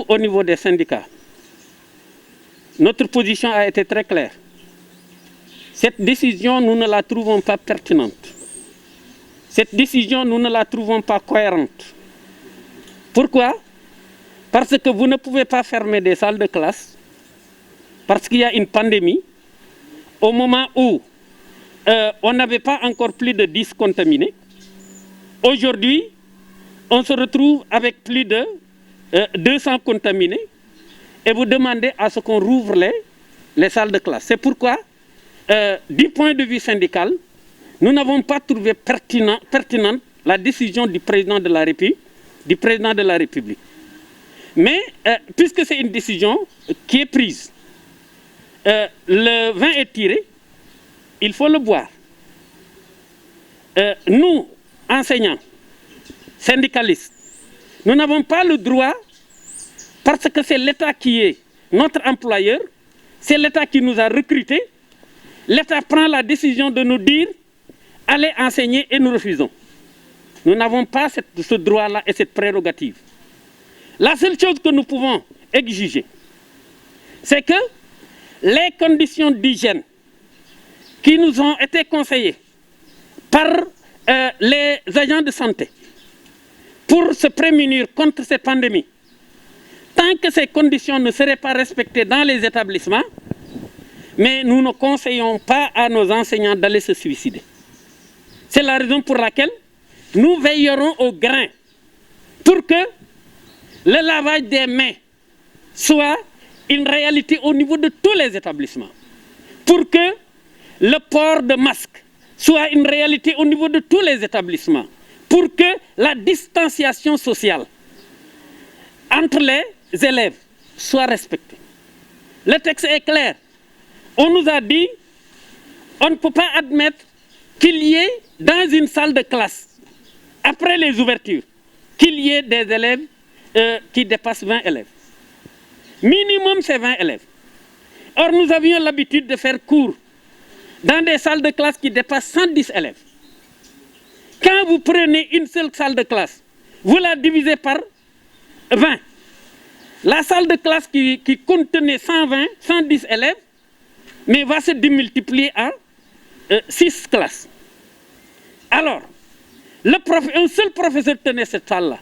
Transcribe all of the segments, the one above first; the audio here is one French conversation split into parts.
au niveau des syndicats, notre position a été très claire. Cette décision, nous ne la trouvons pas pertinente. Cette décision, nous ne la trouvons pas cohérente. Pourquoi? Parce que vous ne pouvez pas fermer des salles de classe, parce qu'il y a une pandémie, au moment où on n'avait pas encore plus de 10 contaminés. Aujourd'hui, on se retrouve avec plus de 200 contaminés et vous demandez à ce qu'on rouvre les salles de classe. C'est pourquoi, du point de vue syndical, nous n'avons pas trouvé pertinente la décision du président de la République. Mais puisque c'est une décision qui est prise, le vin est tiré, il faut le boire. Nous, enseignants, syndicalistes, nous n'avons pas le droit, parce que c'est l'État qui est notre employeur, c'est l'État qui nous a recrutés, l'État prend la décision de nous dire « allez enseigner » et nous refusons. Nous n'avons pas ce droit-là et cette prérogative. La seule chose que nous pouvons exiger, c'est que les conditions d'hygiène qui nous ont été conseillées par les agents de santé pour se prémunir contre ces pandémies, tant que ces conditions ne seraient pas respectées dans les établissements, mais nous ne conseillons pas à nos enseignants d'aller se suicider. C'est la raison pour laquelle nous veillerons au grain pour que le lavage des mains soit une réalité au niveau de tous les établissements, pour que le port de masque soit une réalité au niveau de tous les établissements, pour que la distanciation sociale entre les élèves soit respectée. Le texte est clair. On nous a dit on ne peut pas admettre qu'il y ait dans une salle de classe, après les ouvertures, qu'il y ait des élèves qui dépassent 20 élèves. Minimum, c'est 20 élèves. Or, nous avions l'habitude de faire cours dans des salles de classe qui dépassent 110 élèves. Quand vous prenez une seule salle de classe, vous la divisez par 20. La salle de classe qui contenait 120, 110 élèves, mais va se démultiplier à 6 classes. Alors, un seul professeur tenait cette salle-là.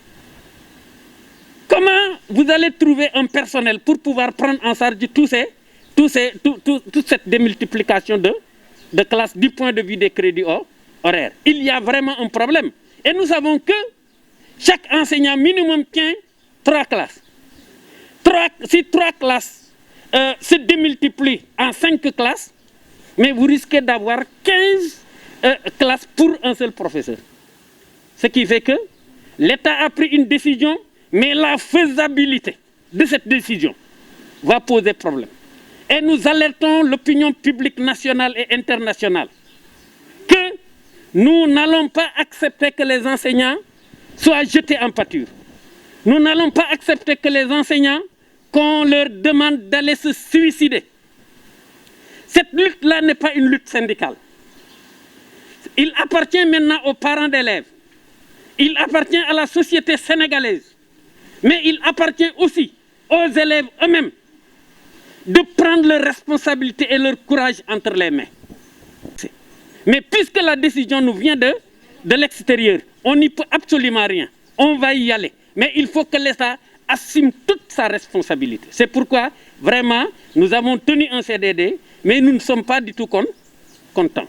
Comment vous allez trouver un personnel pour pouvoir prendre en charge toute cette démultiplication de classes du point de vue des crédits horaires? Il y a vraiment un problème. Et nous savons que chaque enseignant minimum tient 3 classes. Si 3 classes se démultiplient en 5 classes, mais vous risquez d'avoir 15 classes pour un seul professeur. Ce qui fait que l'État a pris une décision, mais la faisabilité de cette décision va poser problème. Et nous alertons l'opinion publique nationale et internationale que nous n'allons pas accepter que les enseignants soient jetés en pâture. Nous n'allons pas accepter que les enseignants, qu'on leur demande d'aller se suicider. Cette lutte-là n'est pas une lutte syndicale. Il appartient maintenant aux parents d'élèves. Il appartient à la société sénégalaise. Mais il appartient aussi aux élèves eux-mêmes de prendre leurs responsabilités et leur courage entre les mains. Mais puisque la décision nous vient de l'extérieur, on n'y peut absolument rien. On va y aller. Mais il faut que l'État assume toute sa responsabilité. C'est pourquoi, vraiment, nous avons tenu un CDD, mais nous ne sommes pas du tout contents.